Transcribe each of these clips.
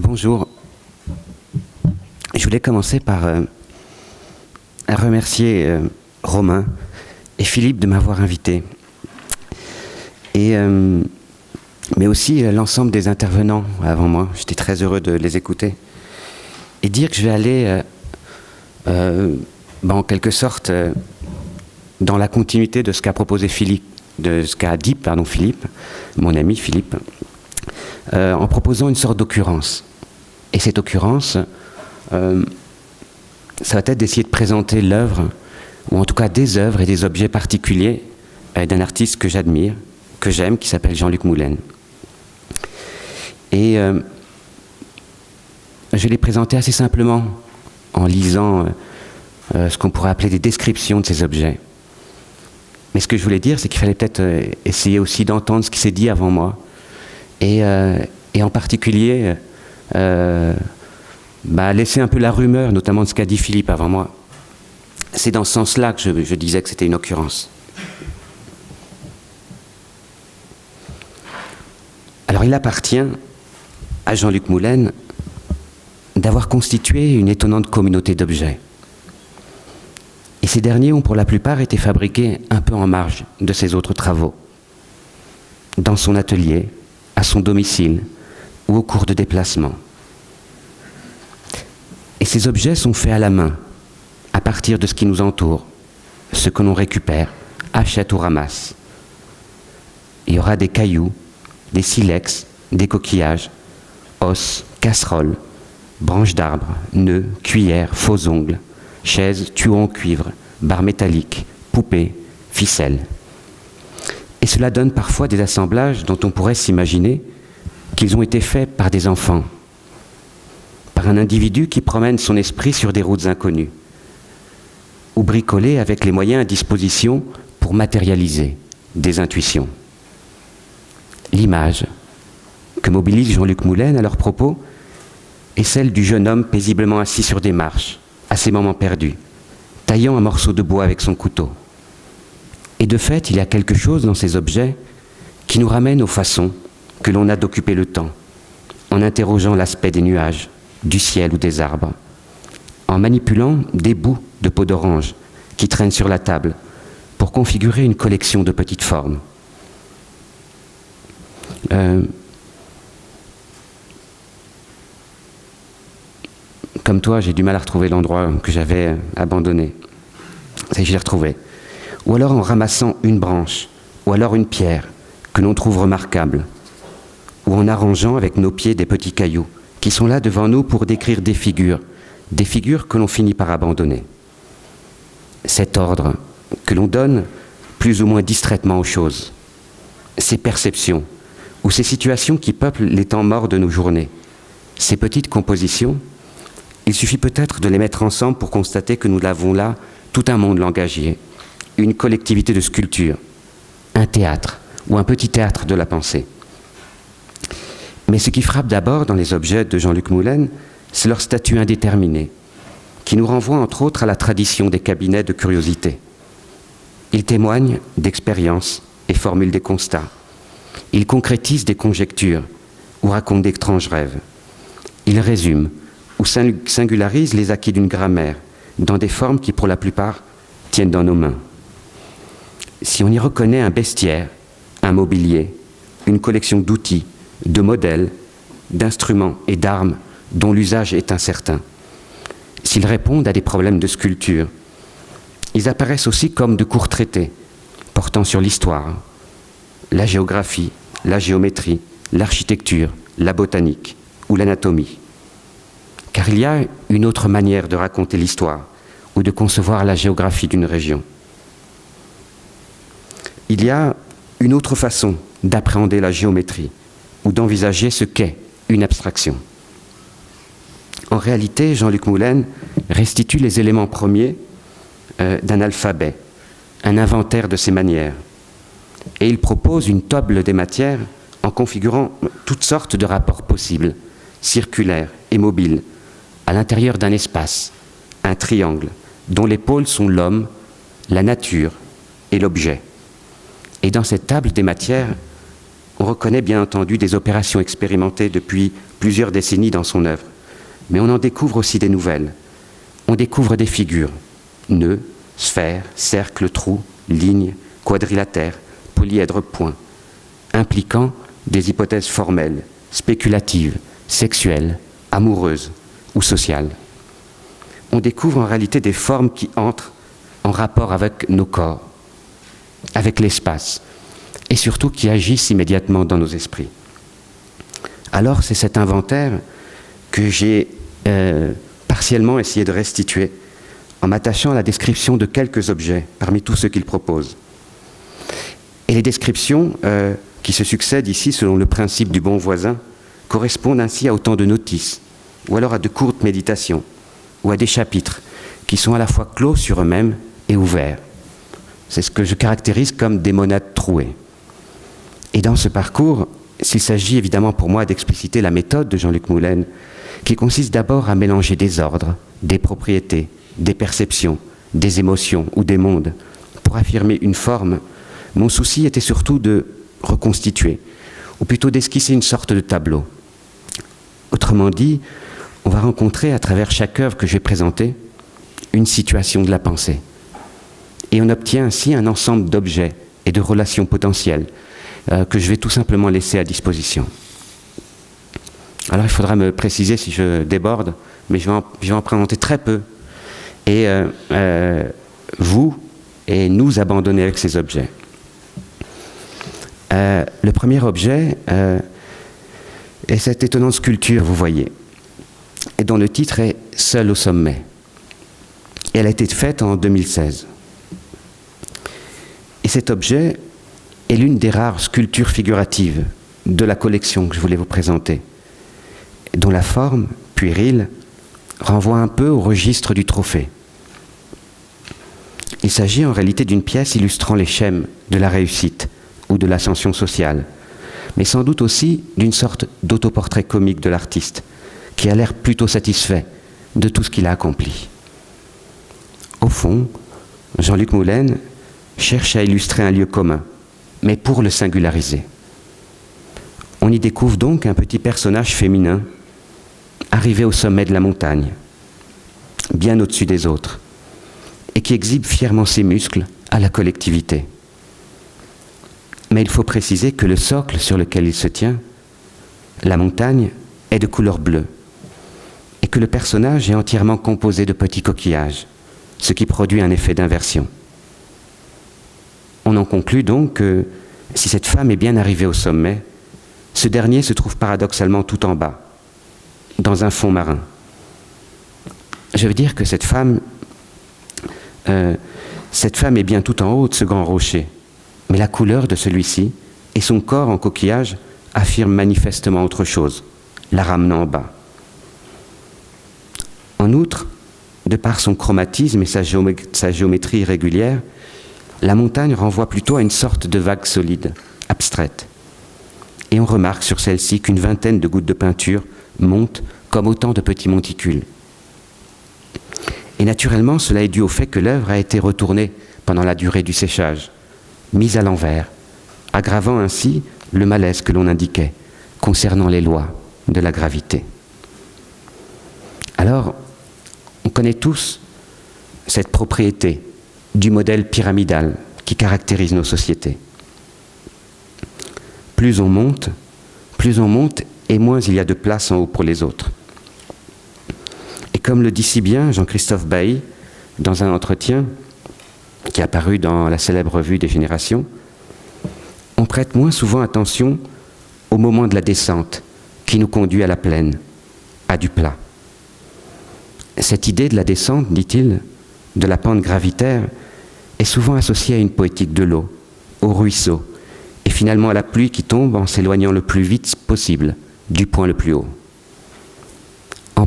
Bonjour. Je voulais commencer par remercier Romain et Philippe de m'avoir invité. Mais aussi l'ensemble des intervenants avant moi. J'étais très heureux de les écouter. Et dire que je vais aller, en quelque sorte, dans la continuité de ce qu'a proposé Philippe, de ce qu'a dit, Philippe, mon ami Philippe, en proposant une sorte d'occurrence. Et cette occurrence, ça va être d'essayer de présenter l'œuvre, ou en tout cas des œuvres et des objets particuliers d'un artiste que j'admire, que j'aime, qui s'appelle Jean-Luc Moulin. Et je vais les présenter assez simplement, en lisant ce qu'on pourrait appeler des descriptions de ces objets. Mais ce que je voulais dire, c'est qu'il fallait peut-être essayer aussi d'entendre ce qui s'est dit avant moi, et en particulier laisser un peu la rumeur, notamment de ce qu'a dit Philippe avant moi. C'est dans ce sens-là que je disais que c'était une occurrence. Alors il appartient à Jean-Luc Moulin d'avoir constitué une étonnante communauté d'objets. Et ces derniers ont pour la plupart été fabriqués un peu en marge de ses autres travaux, dans son atelier, à son domicile ou au cours de déplacements. Et ces objets sont faits à la main, à partir de ce qui nous entoure, ce que l'on récupère, achète ou ramasse. Il y aura des cailloux, des silex, des coquillages, os, casseroles, branches d'arbres, nœuds, cuillères, faux ongles, chaises, tuyaux en cuivre, barres métalliques, poupées, ficelles. Et cela donne parfois des assemblages dont on pourrait s'imaginer qu'ils ont été faits par des enfants, par un individu qui promène son esprit sur des routes inconnues, ou bricolés avec les moyens à disposition pour matérialiser des intuitions. L'image que mobilise Jean-Luc Moulin à leur propos est celle du jeune homme paisiblement assis sur des marches, à ses moments perdus, taillant un morceau de bois avec son couteau. Et de fait, il y a quelque chose dans ces objets qui nous ramène aux façons que l'on a d'occuper le temps, en interrogeant l'aspect des nuages, du ciel ou des arbres, en manipulant des bouts de peau d'orange qui traînent sur la table pour configurer une collection de petites formes. Comme toi, j'ai du mal à retrouver l'endroit que j'avais abandonné. Ça y est, je l'ai retrouvé. Ou alors en ramassant une branche, ou alors une pierre que l'on trouve remarquable, ou en arrangeant avec nos pieds des petits cailloux qui sont là devant nous pour décrire des figures que l'on finit par abandonner. Cet ordre que l'on donne plus ou moins distraitement aux choses, ces perceptions ou ces situations qui peuplent les temps morts de nos journées, ces petites compositions, il suffit peut-être de les mettre ensemble pour constater que nous avons là tout un monde langagier, une collectivité de sculpture, un théâtre ou un petit théâtre de la pensée. Mais ce qui frappe d'abord dans les objets de Jean-Luc Moulin, c'est leur statut indéterminé, qui nous renvoie entre autres à la tradition des cabinets de curiosité. Ils témoignent d'expériences et formulent des constats. Ils concrétisent des conjectures ou racontent d'étranges rêves. Ils résument ou singularisent les acquis d'une grammaire dans des formes qui, pour la plupart, tiennent dans nos mains. Si on y reconnaît un bestiaire, un mobilier, une collection d'outils, de modèles, d'instruments et d'armes dont l'usage est incertain, s'ils répondent à des problèmes de sculpture, ils apparaissent aussi comme de courts traités portant sur l'histoire, la géographie, la géométrie, l'architecture, la botanique ou l'anatomie. Car il y a une autre manière de raconter l'histoire ou de concevoir la géographie d'une région. Il y a une autre façon d'appréhender la géométrie ou d'envisager ce qu'est une abstraction. En réalité, Jean-Luc Moulin restitue les éléments premiers d'un alphabet, un inventaire de ses manières. Et il propose une table des matières en configurant toutes sortes de rapports possibles, circulaires et mobiles, à l'intérieur d'un espace, un triangle, dont les pôles sont l'homme, la nature et l'objet. Et dans cette table des matières, On reconnaît bien entendu des opérations expérimentées depuis plusieurs décennies dans son œuvre, mais on en découvre aussi des nouvelles. On découvre des figures, nœuds, sphères, cercles, trous, lignes, quadrilatères, polyèdres, points, impliquant des hypothèses formelles, spéculatives, sexuelles, amoureuses ou sociales. On découvre en réalité des formes qui entrent en rapport avec nos corps, avec l'espace, et surtout qui agissent immédiatement dans nos esprits. Alors c'est cet inventaire que j'ai partiellement essayé de restituer en m'attachant à la description de quelques objets parmi tous ceux qu'il propose. Et les descriptions qui se succèdent ici selon le principe du bon voisin correspondent ainsi à autant de notices, ou alors à de courtes méditations, ou à des chapitres qui sont à la fois clos sur eux-mêmes et ouverts. C'est ce que je caractérise comme des monades trouées. Et dans ce parcours, s'il s'agit évidemment pour moi d'expliciter la méthode de Jean-Luc Moulin, qui consiste d'abord à mélanger des ordres, des propriétés, des perceptions, des émotions ou des mondes, pour affirmer une forme, mon souci était surtout de reconstituer, ou plutôt d'esquisser une sorte de tableau. Autrement dit, on va rencontrer à travers chaque œuvre que je vais présenter une situation de la pensée. Et on obtient ainsi un ensemble d'objets et de relations potentielles que je vais tout simplement laisser à disposition. Alors il faudra me préciser si je déborde, mais je vais en présenter très peu. Et vous et nous abandonner avec ces objets. Le premier objet est cette étonnante sculpture, vous voyez, et dont le titre est « Seul au sommet ». Et elle a été faite en 2016. Et cet objet est l'une des rares sculptures figuratives de la collection que je voulais vous présenter, dont la forme, puérile, renvoie un peu au registre du trophée. Il s'agit en réalité d'une pièce illustrant les schèmes de la réussite ou de l'ascension sociale, mais sans doute aussi d'une sorte d'autoportrait comique de l'artiste, qui a l'air plutôt satisfait de tout ce qu'il a accompli. Au fond, Jean-Luc Moulin cherche à illustrer un lieu commun, mais pour le singulariser. On y découvre donc un petit personnage féminin, arrivé au sommet de la montagne, bien au-dessus des autres, et qui exhibe fièrement ses muscles à la collectivité. Mais il faut préciser que le socle sur lequel il se tient, la montagne, est de couleur bleue, et que le personnage est entièrement composé de petits coquillages, ce qui produit un effet d'inversion. On en conclut donc que si cette femme est bien arrivée au sommet, ce dernier se trouve paradoxalement tout en bas, dans un fond marin. Je veux dire que cette femme est bien tout en haut de ce grand rocher, mais la couleur de celui-ci et son corps en coquillage affirment manifestement autre chose, la ramenant en bas. En outre, de par son chromatisme et sa géométrie irrégulière, la montagne renvoie plutôt à une sorte de vague solide, abstraite. Et on remarque sur celle-ci qu'une vingtaine de gouttes de peinture montent comme autant de petits monticules. Et naturellement, cela est dû au fait que l'œuvre a été retournée pendant la durée du séchage, mise à l'envers, aggravant ainsi le malaise que l'on indiquait concernant les lois de la gravité. Alors, on connaît tous cette propriété du modèle pyramidal qui caractérise nos sociétés. Plus on monte et moins il y a de place en haut pour les autres. Et comme le dit si bien Jean-Christophe Bailly dans un entretien qui est apparu dans la célèbre revue des Générations, on prête moins souvent attention au moment de la descente qui nous conduit à la plaine, à du plat. Cette idée de la descente, dit-il, de la pente gravitaire, est souvent associée à une poétique de l'eau, au ruisseau, et finalement à la pluie qui tombe en s'éloignant le plus vite possible du point le plus haut. En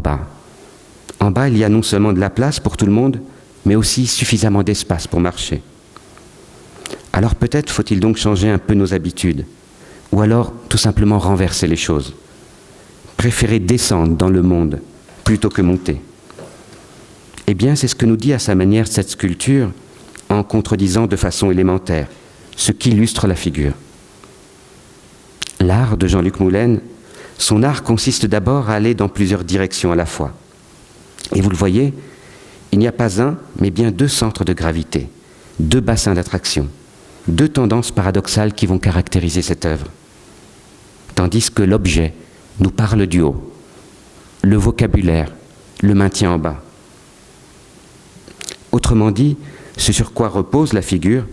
bas, il y a non seulement de la place pour tout le monde, mais aussi suffisamment d'espace pour marcher. Alors peut-être faut-il donc changer un peu nos habitudes, ou alors tout simplement renverser les choses. Préférer descendre dans le monde plutôt que monter. Eh bien, c'est ce que nous dit à sa manière cette sculpture, en contredisant de façon élémentaire ce qu'illustre la figure. L'art de Jean-Luc Moulin, son art consiste d'abord à aller dans plusieurs directions à la fois. Et vous le voyez, il n'y a pas un, mais bien deux centres de gravité, deux bassins d'attraction, deux tendances paradoxales qui vont caractériser cette œuvre. Tandis que l'objet nous parle du haut, le vocabulaire le maintient en bas. Autrement dit, ce sur quoi repose la figure,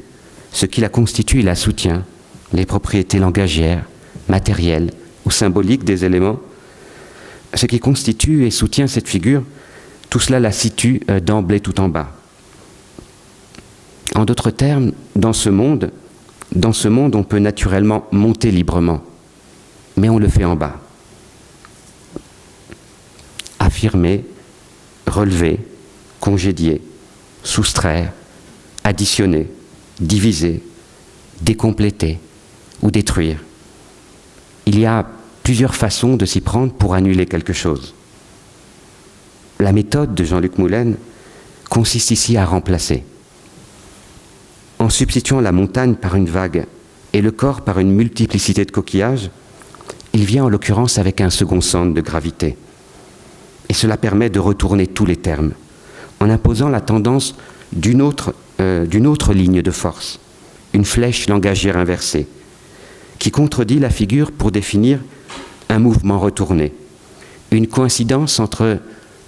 ce qui la constitue et la soutient, les propriétés langagières, matérielles ou symboliques des éléments, ce qui constitue et soutient cette figure, tout cela la situe d'emblée tout en bas. En d'autres termes, dans ce monde, on peut naturellement monter librement, mais on le fait en bas. Affirmer, relever, congédier, soustraire, additionner, diviser, décompléter ou détruire. Il y a plusieurs façons de s'y prendre pour annuler quelque chose. La méthode de Jean-Luc Moulin consiste ici à remplacer. En substituant la montagne par une vague et le corps par une multiplicité de coquillages, il vient en l'occurrence avec un second centre de gravité. Et cela permet de retourner tous les termes, en imposant la tendance d'une autre ligne de force, une flèche langagière inversée, qui contredit la figure pour définir un mouvement retourné, une coïncidence entre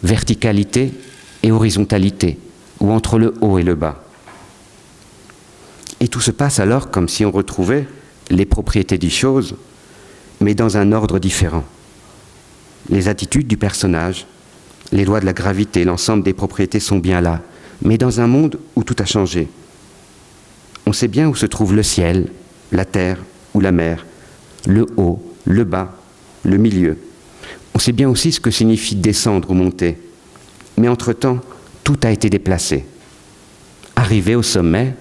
verticalité et horizontalité, ou entre le haut et le bas. Et tout se passe alors comme si on retrouvait les propriétés des choses, mais dans un ordre différent. Les attitudes du personnage, les lois de la gravité, l'ensemble des propriétés sont bien là, mais dans un monde où tout a changé. On sait bien où se trouve le ciel, la terre ou la mer, le haut, le bas, le milieu. On sait bien aussi ce que signifie descendre ou monter. Mais entre-temps, tout a été déplacé. Arriver au sommet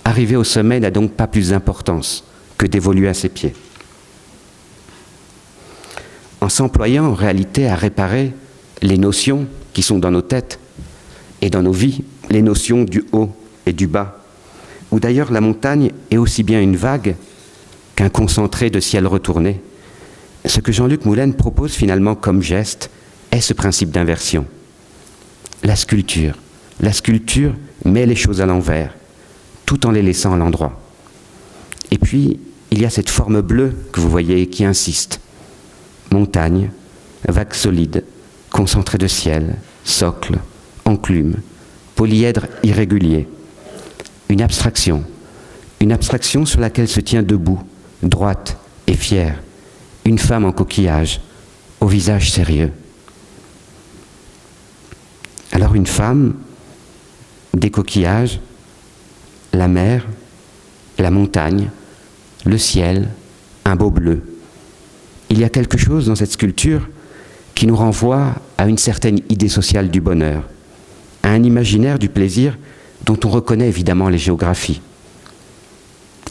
n'a donc pas plus d'importance que d'évoluer à ses pieds. En s'employant en réalité à réparer les notions qui sont dans nos têtes et dans nos vies, les notions du haut et du bas, où d'ailleurs la montagne est aussi bien une vague qu'un concentré de ciel retourné, ce que Jean-Luc Moulin propose finalement comme geste est ce principe d'inversion. La sculpture met les choses à l'envers, tout en les laissant à l'endroit. Et puis, il y a cette forme bleue que vous voyez qui insiste. Montagne, vague solide, concentré de ciel, socle, enclume, polyèdre irrégulier. Une abstraction sur laquelle se tient debout, droite et fière, une femme en coquillage, au visage sérieux. Alors une femme, des coquillages, la mer, la montagne, le ciel, un beau bleu. Il y a quelque chose dans cette sculpture qui nous renvoie à une certaine idée sociale du bonheur, à un imaginaire du plaisir dont on reconnaît évidemment les géographies,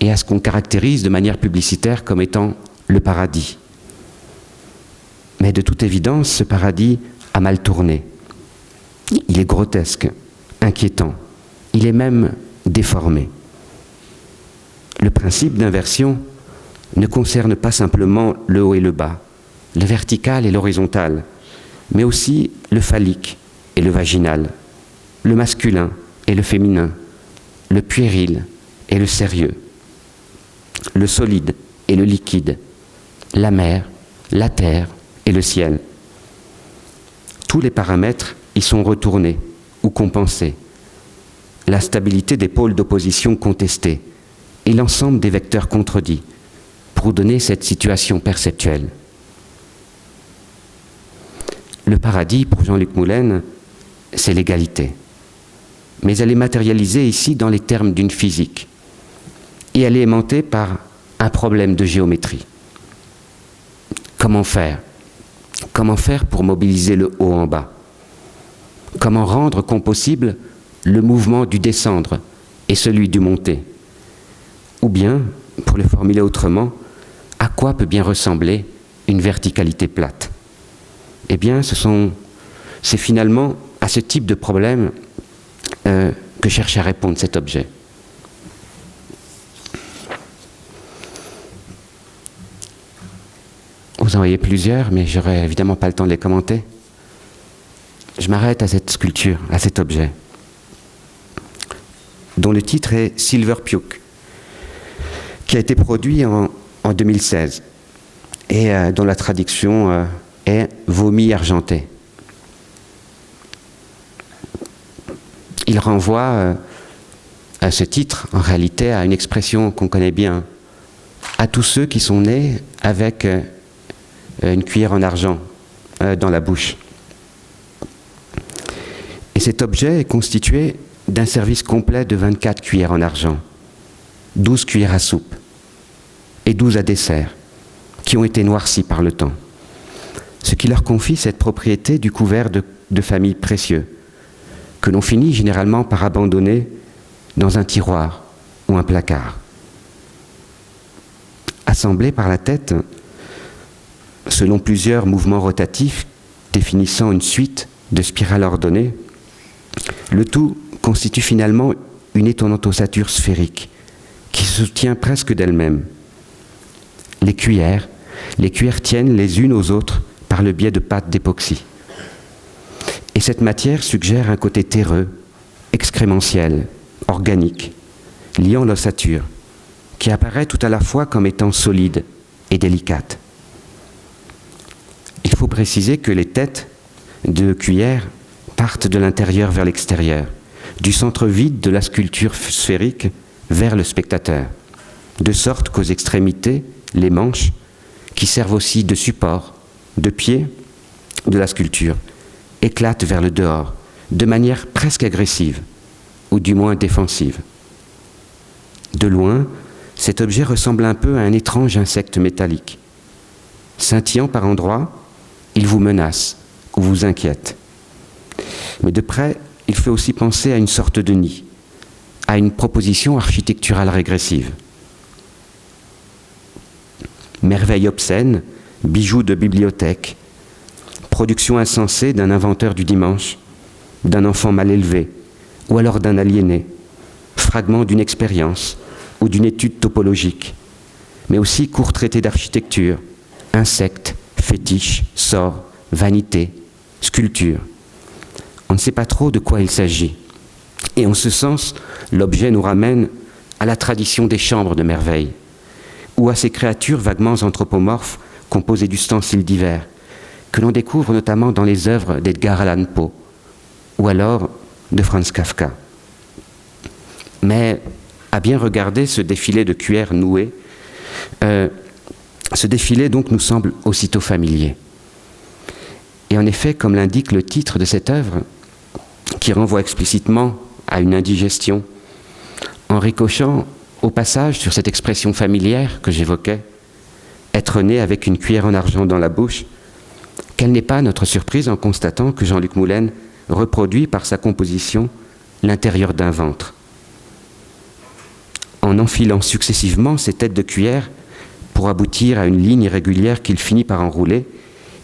et à ce qu'on caractérise de manière publicitaire comme étant le paradis. Mais de toute évidence, ce paradis a mal tourné. Il est grotesque, inquiétant, il est même déformé. Le principe d'inversion ne concerne pas simplement le haut et le bas, le vertical et l'horizontal, mais aussi le phallique et le vaginal, le masculin et le féminin, le puéril et le sérieux, le solide et le liquide, la mer, la terre et le ciel. Tous les paramètres y sont retournés ou compensés. La stabilité des pôles d'opposition contestés et l'ensemble des vecteurs contredits pour donner cette situation perceptuelle. Le paradis, pour Jean-Luc Moulin, c'est l'égalité. Mais elle est matérialisée ici dans les termes d'une physique. Et elle est aimantée par un problème de géométrie. Comment faire ? Comment faire pour mobiliser le haut en bas ? Comment rendre compossible le mouvement du descendre et celui du monter ? Ou bien, pour le formuler autrement, à quoi peut bien ressembler une verticalité plate ? Eh bien, c'est finalement à ce type de problème que cherche à répondre cet objet. vous en voyez plusieurs, mais j'aurais évidemment pas le temps de les commenter. Je m'arrête à cette sculpture, à cet objet, dont le titre est Silver Puke, qui a été produit en 2016 et dont la traduction est vomi argenté. Il renvoie à ce titre, en réalité, à une expression qu'on connaît bien, à tous ceux qui sont nés avec une cuillère en argent dans la bouche. Et cet objet est constitué d'un service complet de 24 cuillères en argent, 12 cuillères à soupe et 12 à dessert, qui ont été noircies par le temps, ce qui leur confie cette propriété du couvert de famille précieux, que l'on finit généralement par abandonner dans un tiroir ou un placard. Assemblés par la tête, selon plusieurs mouvements rotatifs définissant une suite de spirales ordonnées, le tout constitue finalement une étonnante ossature sphérique qui se soutient presque d'elle-même. Les cuillères tiennent les unes aux autres par le biais de pâtes d'époxy. Et cette matière suggère un côté terreux, excrémentiel, organique, liant l'ossature, qui apparaît tout à la fois comme étant solide et délicate. Il faut préciser que les têtes de cuillères partent de l'intérieur vers l'extérieur, du centre vide de la sculpture sphérique vers le spectateur, de sorte qu'aux extrémités, les manches, qui servent aussi de support, de pied de la sculpture, éclatent vers le dehors, de manière presque agressive, ou du moins défensive. De loin, cet objet ressemble un peu à un étrange insecte métallique. Scintillant par endroits, il vous menace ou vous inquiète. Mais de près, il fait aussi penser à une sorte de nid, à une proposition architecturale régressive. Merveille obscène, bijoux de bibliothèque, production insensée d'un inventeur du dimanche, d'un enfant mal élevé, ou alors d'un aliéné, fragment d'une expérience ou d'une étude topologique, mais aussi court traité d'architecture, insectes, fétiches, sorts, vanité, sculpture. On ne sait pas trop de quoi il s'agit. Et en ce sens, l'objet nous ramène à la tradition des chambres de merveille, ou à ces créatures vaguement anthropomorphes composées d'ustensiles divers, que l'on découvre notamment dans les œuvres d'Edgar Allan Poe, ou alors de Franz Kafka. Mais à bien regarder ce défilé de cuillères nouées, ce défilé donc nous semble aussitôt familier. Et en effet, comme l'indique le titre de cette œuvre, qui renvoie explicitement à une indigestion, en ricochant au passage sur cette expression familière que j'évoquais, être né avec une cuillère en argent dans la bouche, quelle n'est pas notre surprise en constatant que Jean-Luc Moulin reproduit par sa composition l'intérieur d'un ventre. En enfilant successivement ces têtes de cuillère pour aboutir à une ligne irrégulière qu'il finit par enrouler,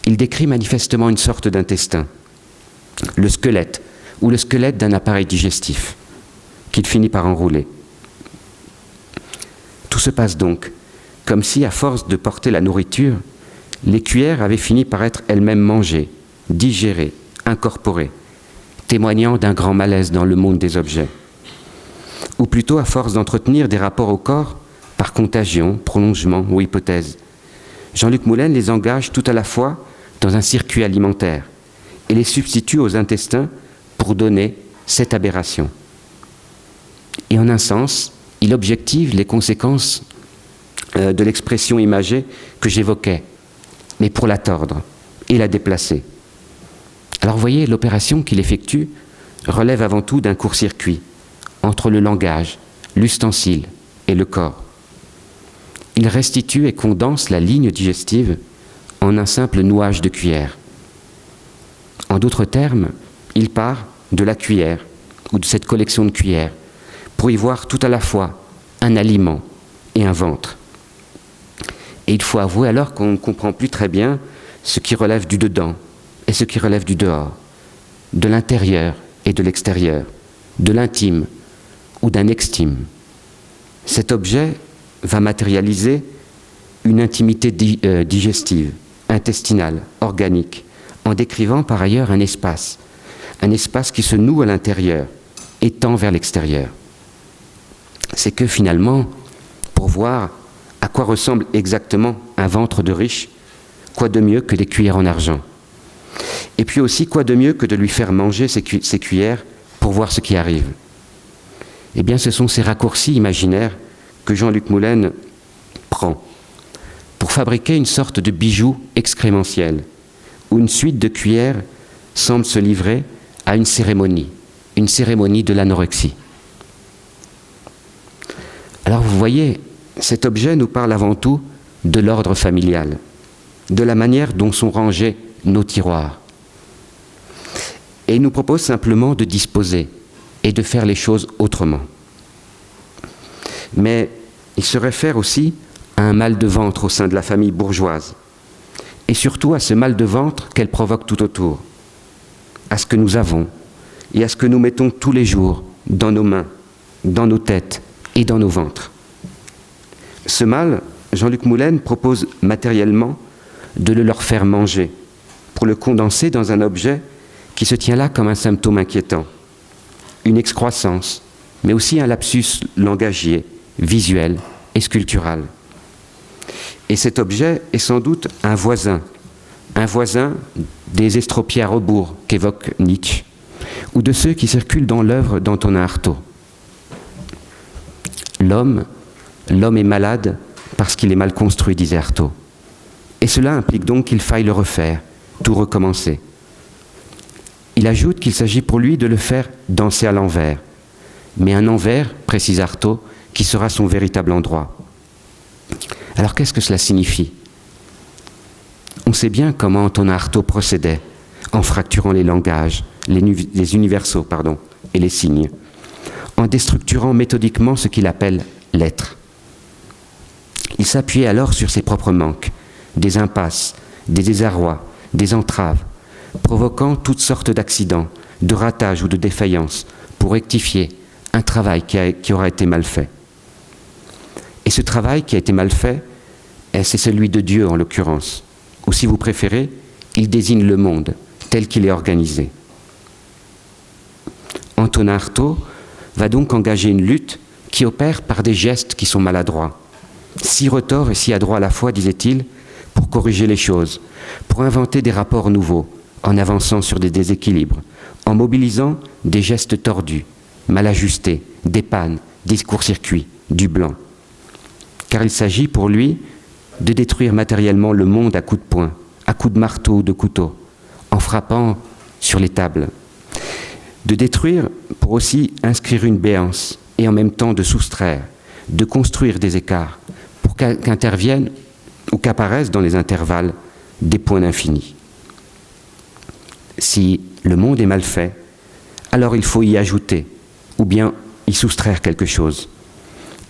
il décrit manifestement une sorte d'intestin, le squelette ou le squelette d'un appareil digestif, qu'il finit par enrouler. Tout se passe donc comme si, à force de porter la nourriture, les cuillères avaient fini par être elles-mêmes mangées, digérées, incorporées, témoignant d'un grand malaise dans le monde des objets. Ou plutôt à force d'entretenir des rapports au corps par contagion, prolongement ou hypothèse. Jean-Luc Moulin les engage tout à la fois dans un circuit alimentaire et les substitue aux intestins pour donner cette aberration. Et en un sens, il objective les conséquences de l'expression imagée que j'évoquais, mais pour la tordre et la déplacer. Alors vous voyez, l'opération qu'il effectue relève avant tout d'un court-circuit entre le langage, l'ustensile et le corps. Il restitue et condense la ligne digestive en un simple nouage de cuillère. En d'autres termes, il part de la cuillère ou de cette collection de cuillères pour y voir tout à la fois un aliment et un ventre. Et il faut avouer alors qu'on ne comprend plus très bien ce qui relève du dedans et ce qui relève du dehors, de l'intérieur et de l'extérieur, de l'intime ou d'un extime. Cet objet va matérialiser une intimité digestive intestinal, organique, en décrivant par ailleurs un espace qui se noue à l'intérieur et tend vers l'extérieur. C'est que finalement, pour voir à quoi ressemble exactement un ventre de riche, quoi de mieux que des cuillères en argent? Et puis aussi, quoi de mieux que de lui faire manger ces cuillères pour voir ce qui arrive? Eh bien, ce sont ces raccourcis imaginaires que Jean-Luc Moulin prend pour fabriquer une sorte de bijou excrémentiel, où une suite de cuillères semble se livrer à une cérémonie de l'anorexie. Alors vous voyez, cet objet nous parle avant tout de l'ordre familial, de la manière dont sont rangés nos tiroirs. Et il nous propose simplement de disposer et de faire les choses autrement. Mais il se réfère aussi à un mal de ventre au sein de la famille bourgeoise, et surtout à ce mal de ventre qu'elle provoque tout autour, à ce que nous avons et à ce que nous mettons tous les jours dans nos mains, dans nos têtes et dans nos ventres. Ce mal, Jean-Luc Moulin propose matériellement de le leur faire manger, pour le condenser dans un objet qui se tient là comme un symptôme inquiétant, une excroissance, mais aussi un lapsus langagier, visuel et sculptural. Et cet objet est sans doute un voisin des estropiés à rebours qu'évoque Nietzsche, ou de ceux qui circulent dans l'œuvre d'Antonin Artaud. L'homme est malade parce qu'il est mal construit, disait Artaud. Et cela implique donc qu'il faille le refaire, tout recommencer. Il ajoute qu'il s'agit pour lui de le faire danser à l'envers, mais un envers, précise Artaud, qui sera son véritable endroit. Alors qu'est-ce que cela signifie? On sait bien comment Antonin Artaud procédait en fracturant les langages, les universaux, et les signes, en déstructurant méthodiquement ce qu'il appelle l'être. Il s'appuyait alors sur ses propres manques, des impasses, des désarrois, des entraves, provoquant toutes sortes d'accidents, de ratages ou de défaillances, pour rectifier un travail qui aura été mal fait. Et ce travail qui a été mal fait, c'est celui de Dieu en l'occurrence, ou si vous préférez, il désigne le monde tel qu'il est organisé. Antonin Artaud va donc engager une lutte qui opère par des gestes qui sont maladroits, si retors et si adroits à la fois, disait-il, pour corriger les choses, pour inventer des rapports nouveaux, en avançant sur des déséquilibres, en mobilisant des gestes tordus, mal ajustés, des pannes, des courts-circuits, du blanc. Car il s'agit pour lui de détruire matériellement le monde à coups de poing, à coups de marteau ou de couteau, en frappant sur les tables. De détruire pour aussi inscrire une béance et en même temps de soustraire, de construire des écarts pour qu'interviennent ou qu'apparaissent dans les intervalles des points d'infini. Si le monde est mal fait, alors il faut y ajouter ou bien y soustraire quelque chose.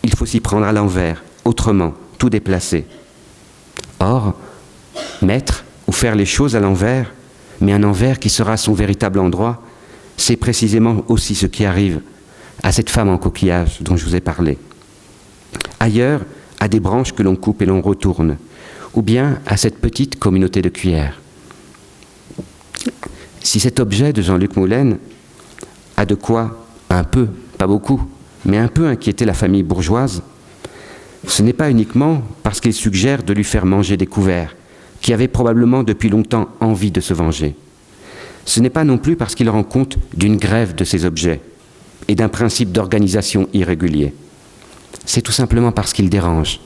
Il faut s'y prendre à l'envers, autrement, tout déplacer. Or, mettre ou faire les choses à l'envers, mais un envers qui sera son véritable endroit, c'est précisément aussi ce qui arrive à cette femme en coquillage dont je vous ai parlé. Ailleurs, à des branches que l'on coupe et l'on retourne, ou bien à cette petite communauté de cuillères. Si cet objet de Jean-Luc Moulin a de quoi, un peu, pas beaucoup, mais un peu inquiéter la famille bourgeoise, ce n'est pas uniquement parce qu'il suggère de lui faire manger des couverts, qui avaient probablement depuis longtemps envie de se venger. Ce n'est pas non plus parce qu'il rend compte d'une grève de ces objets et d'un principe d'organisation irrégulier. C'est tout simplement parce qu'il dérange.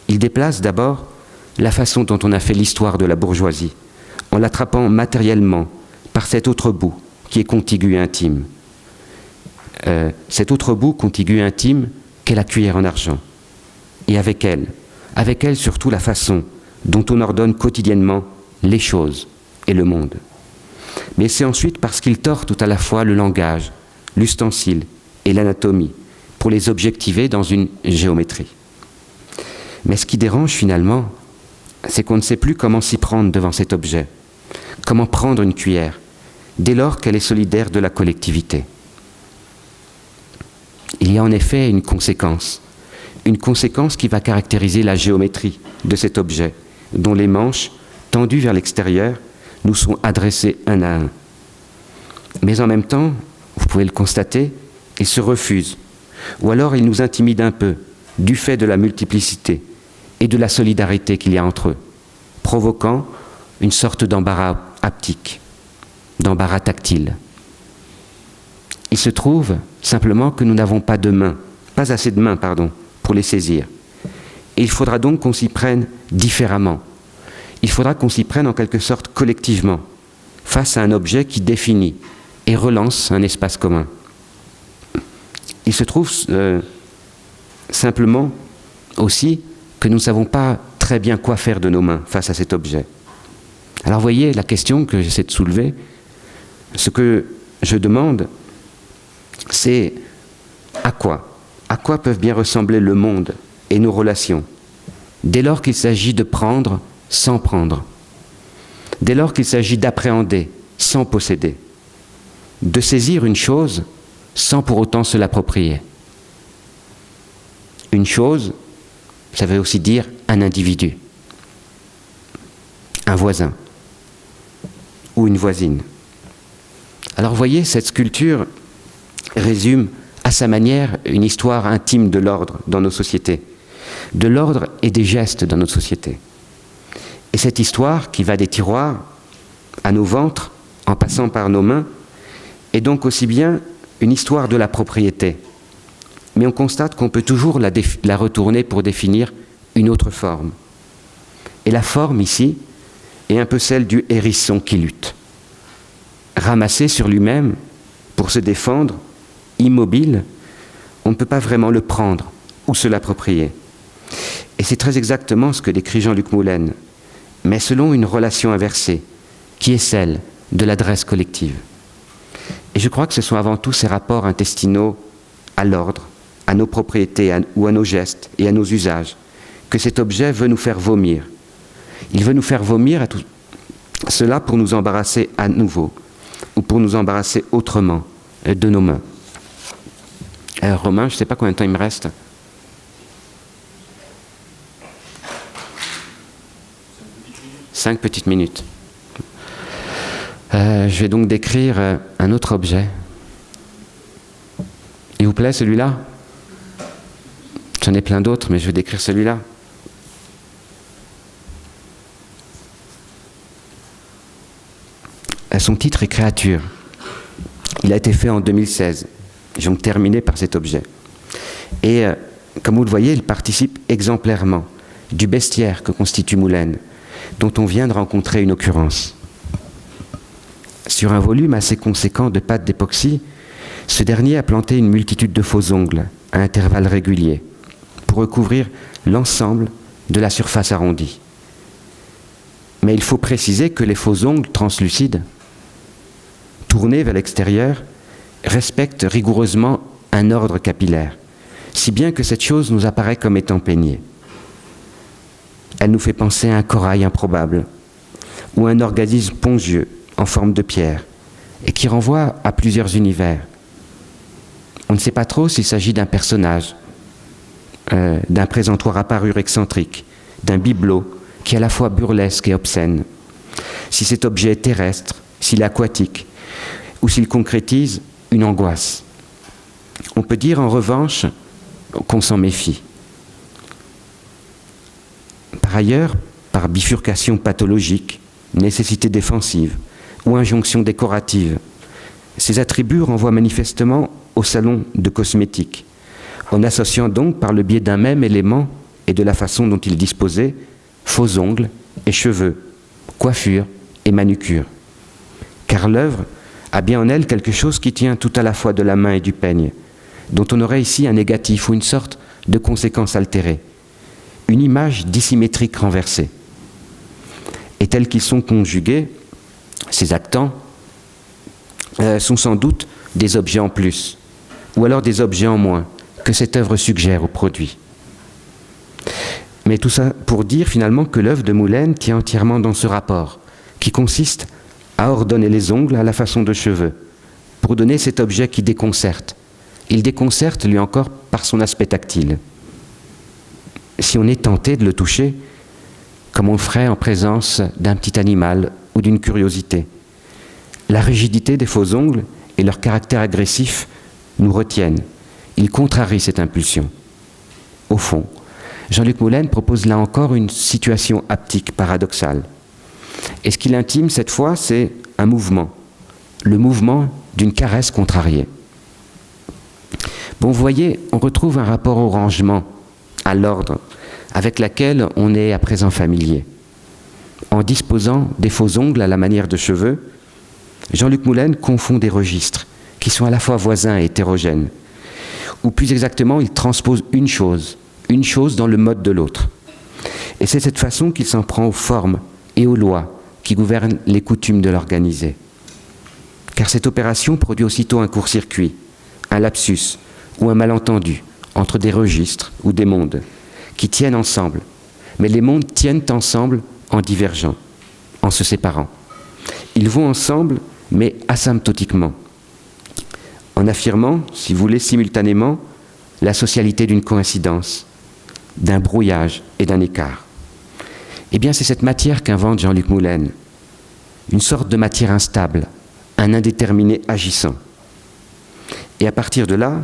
Il déplace d'abord la façon dont on a fait l'histoire de la bourgeoisie, en l'attrapant matériellement par cet autre bout qui est contigu et intime. Cet autre bout contigu et intime qu'est la cuillère en argent. Et avec elle surtout la façon dont on ordonne quotidiennement les choses et le monde. Mais c'est ensuite parce qu'il tord tout à la fois le langage, l'ustensile et l'anatomie pour les objectiver dans une géométrie. Mais ce qui dérange finalement, c'est qu'on ne sait plus comment s'y prendre devant cet objet, comment prendre une cuillère, dès lors qu'elle est solidaire de la collectivité. Il y a en effet une conséquence qui va caractériser la géométrie de cet objet, dont les manches tendus vers l'extérieur, nous sont adressés un à un. Mais en même temps, vous pouvez le constater, ils se refusent, ou alors ils nous intimident un peu, du fait de la multiplicité et de la solidarité qu'il y a entre eux, provoquant une sorte d'embarras haptique, d'embarras tactile. Il se trouve simplement que nous n'avons pas de mains, pas assez de mains, pour les saisir. Et il faudra donc qu'on s'y prenne différemment. Il faudra qu'on s'y prenne en quelque sorte collectivement, face à un objet qui définit et relance un espace commun. Il se trouve simplement aussi que nous ne savons pas très bien quoi faire de nos mains face à cet objet. Alors voyez la question que j'essaie de soulever, ce que je demande, c'est à quoi peuvent bien ressembler le monde et nos relations, dès lors qu'il s'agit de prendre sans prendre, dès lors qu'il s'agit d'appréhender sans posséder, de saisir une chose sans pour autant se l'approprier. Une chose, ça veut aussi dire un individu, un voisin ou une voisine. Alors voyez, cette sculpture résume à sa manière une histoire intime de l'ordre dans nos sociétés, de l'ordre et des gestes dans notre société. Et cette histoire qui va des tiroirs à nos ventres, en passant par nos mains, est donc aussi bien une histoire de la propriété. Mais on constate qu'on peut toujours la retourner pour définir une autre forme. Et la forme ici est un peu celle du hérisson qui lutte. Ramassé sur lui-même pour se défendre, immobile, on ne peut pas vraiment le prendre ou se l'approprier. Et c'est très exactement ce que décrit Jean-Luc Moulin, mais selon une relation inversée, qui est celle de l'adresse collective. Et je crois que ce sont avant tout ces rapports intestinaux à l'ordre, à nos propriétés ou à nos gestes et à nos usages, que cet objet veut nous faire vomir. Il veut nous faire vomir à tout cela pour nous embarrasser à nouveau, ou pour nous embarrasser autrement de nos mains. Romain, je ne sais pas combien de temps il me reste. 5 petites minutes. Je vais donc décrire un autre objet. Il vous plaît celui-là? J'en ai plein d'autres, mais je vais décrire celui-là. Son titre est Créature. Il a été fait en 2016. J'ai donc terminé par cet objet. Et comme vous le voyez, il participe exemplairement du bestiaire que constitue Moulin, dont on vient de rencontrer une occurrence. Sur un volume assez conséquent de pâte d'époxy, ce dernier a planté une multitude de faux ongles à intervalles réguliers pour recouvrir l'ensemble de la surface arrondie. Mais il faut préciser que les faux ongles translucides, tournés vers l'extérieur, respectent rigoureusement un ordre capillaire, si bien que cette chose nous apparaît comme étant peignée. Elle nous fait penser à un corail improbable, ou un organisme spongieux en forme de pierre, et qui renvoie à plusieurs univers. On ne sait pas trop s'il s'agit d'un personnage, d'un présentoir à parure excentrique, d'un bibelot qui est à la fois burlesque et obscène, si cet objet est terrestre, s'il est aquatique, ou s'il concrétise une angoisse. On peut dire en revanche qu'on s'en méfie. Par ailleurs, par bifurcation pathologique, nécessité défensive ou injonction décorative, ces attributs renvoient manifestement au salon de cosmétique, en associant donc par le biais d'un même élément et de la façon dont il disposait, faux ongles et cheveux, coiffure et manucure. Car l'œuvre a bien en elle quelque chose qui tient tout à la fois de la main et du peigne, dont on aurait ici un négatif ou une sorte de conséquence altérée, une image dissymétrique renversée. Et tels qu'ils sont conjugués, ces actants sont sans doute des objets en plus, ou alors des objets en moins, que cette œuvre suggère au produit. Mais tout ça pour dire finalement que l'œuvre de Moulin tient entièrement dans ce rapport, qui consiste à ordonner les ongles à la façon de cheveux, pour donner cet objet qui déconcerte. Il déconcerte, lui encore, par son aspect tactile. Si on est tenté de le toucher, comme on le ferait en présence d'un petit animal ou d'une curiosité. La rigidité des faux ongles et leur caractère agressif nous retiennent. Ils contrarient cette impulsion. Au fond, Jean-Luc Moulin propose là encore une situation haptique paradoxale. Et ce qu'il intime cette fois, c'est un mouvement, le mouvement d'une caresse contrariée. Bon, vous voyez, on retrouve un rapport au rangement, à l'ordre, avec laquelle on est à présent familier. En disposant des faux ongles à la manière de cheveux, Jean-Luc Moulin confond des registres qui sont à la fois voisins et hétérogènes, ou plus exactement, il transpose une chose dans le mode de l'autre. Et c'est cette façon qu'il s'en prend aux formes et aux lois qui gouvernent les coutumes de l'organisé. Car cette opération produit aussitôt un court-circuit, un lapsus ou un malentendu entre des registres ou des mondes qui tiennent ensemble, mais les mondes tiennent ensemble en divergeant, en se séparant. Ils vont ensemble, mais asymptotiquement, en affirmant, si vous voulez, simultanément, la socialité d'une coïncidence, d'un brouillage et d'un écart. Eh bien, c'est cette matière qu'invente Jean-Luc Moulin, une sorte de matière instable, un indéterminé agissant. Et à partir de là,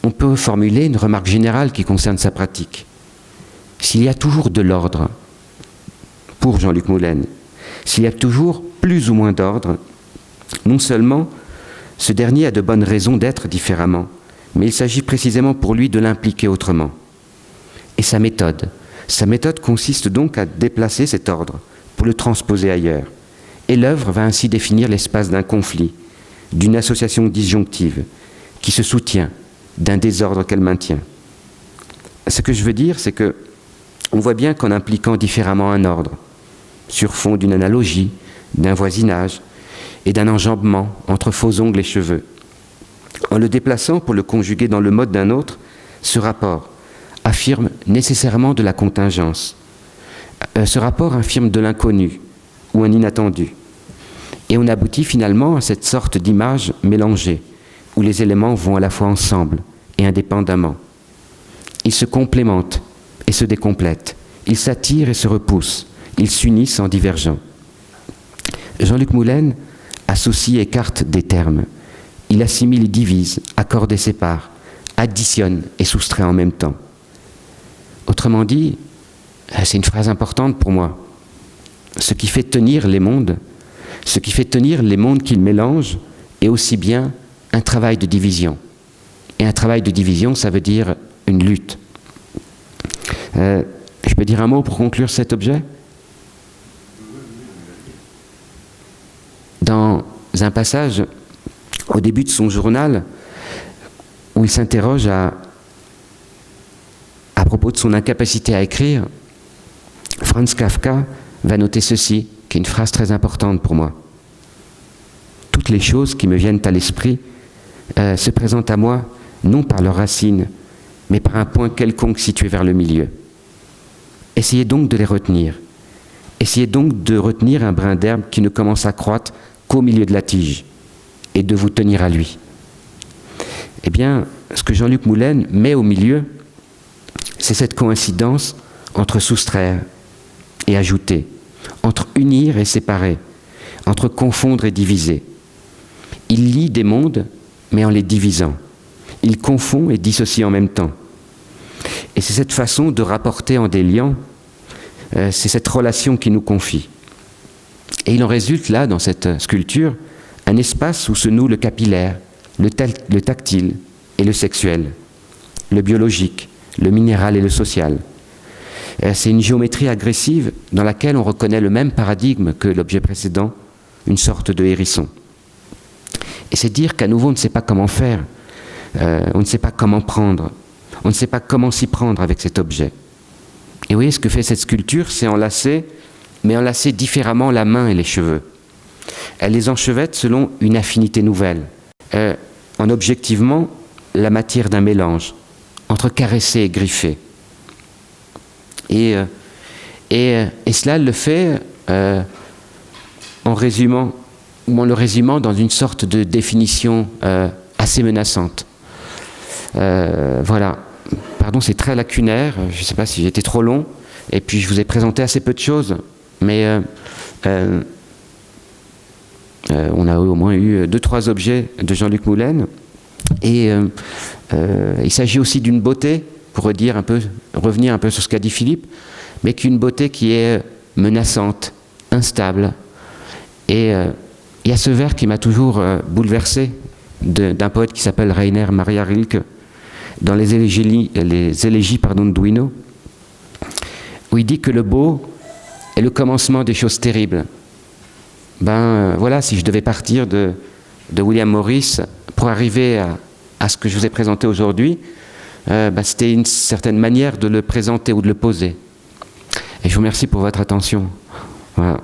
on peut formuler une remarque générale qui concerne sa pratique. S'il y a toujours de l'ordre pour Jean-Luc Moulin, s'il y a toujours plus ou moins d'ordre, non seulement ce dernier a de bonnes raisons d'être différemment, mais il s'agit précisément pour lui de l'impliquer autrement. Et sa méthode consiste donc à déplacer cet ordre pour le transposer ailleurs. Et l'œuvre va ainsi définir l'espace d'un conflit, d'une association disjonctive qui se soutient d'un désordre qu'elle maintient. Ce que je veux dire, c'est que on voit bien qu'en impliquant différemment un ordre, sur fond d'une analogie, d'un voisinage et d'un enjambement entre faux ongles et cheveux, en le déplaçant pour le conjuguer dans le mode d'un autre, ce rapport affirme nécessairement de la contingence. Ce rapport affirme de l'inconnu ou un inattendu. Et on aboutit finalement à cette sorte d'image mélangée, où les éléments vont à la fois ensemble et indépendamment. Ils se complémentent et se décomplètent. Ils s'attirent et se repoussent. Ils s'unissent en divergeant. Jean-Luc Moulin associe et écarte des termes. Il assimile et divise, accorde et sépare, additionne et soustrait en même temps. Autrement dit, c'est une phrase importante pour moi, ce qui fait tenir les mondes qu'il mélange est aussi bien un travail de division. Et un travail de division, ça veut dire une lutte. Je peux dire un mot pour conclure cet objet ? Dans un passage au début de son journal, où il s'interroge à propos de son incapacité à écrire, Franz Kafka va noter ceci, qui est une phrase très importante pour moi. Toutes les choses qui me viennent à l'esprit se présentent à moi non par leurs racines, mais par un point quelconque situé vers le milieu. Essayez donc de les retenir. Essayez donc de retenir un brin d'herbe qui ne commence à croître qu'au milieu de la tige, et de vous tenir à lui. Eh bien, ce que Jean-Luc Moulin met au milieu, c'est cette coïncidence entre soustraire et ajouter, entre unir et séparer, entre confondre et diviser. Il lie des mondes, mais en les divisant. Il confond et dissocie en même temps. Et c'est cette façon de rapporter en déliant, c'est cette relation qui nous confie. Et il en résulte là, dans cette sculpture, un espace où se noue le capillaire, le tactile et le sexuel, le biologique, le minéral et le social. C'est une géométrie agressive dans laquelle on reconnaît le même paradigme que l'objet précédent, une sorte de hérisson. Et c'est dire qu'à nouveau on ne sait pas comment faire, on ne sait pas comment prendre, on ne sait pas comment s'y prendre avec cet objet. Et vous voyez, ce que fait cette sculpture, c'est enlacer, mais enlacer différemment la main et les cheveux. Elle les enchevête selon une affinité nouvelle, en objectivement la matière d'un mélange entre caressé et griffé. Et cela elle le fait en le résumant dans une sorte de définition assez menaçante. Voilà. Pardon, c'est très lacunaire, je ne sais pas si j'ai été trop long, Et puis je vous ai présenté assez peu de choses, mais on a au moins eu 2-3 objets de Jean-Luc Moulin. Et il s'agit aussi d'une beauté, pour revenir un peu sur ce qu'a dit Philippe, mais qu'une beauté qui est menaçante, instable. Et il y a ce vers qui m'a toujours bouleversé, d'un poète qui s'appelle Rainer Maria Rilke, dans les élégies de Duino, où il dit que le beau est le commencement des choses terribles. Voilà, si je devais partir de William Morris pour arriver à ce que je vous ai présenté aujourd'hui, c'était une certaine manière de le présenter ou de le poser. Et je vous remercie pour votre attention. Voilà.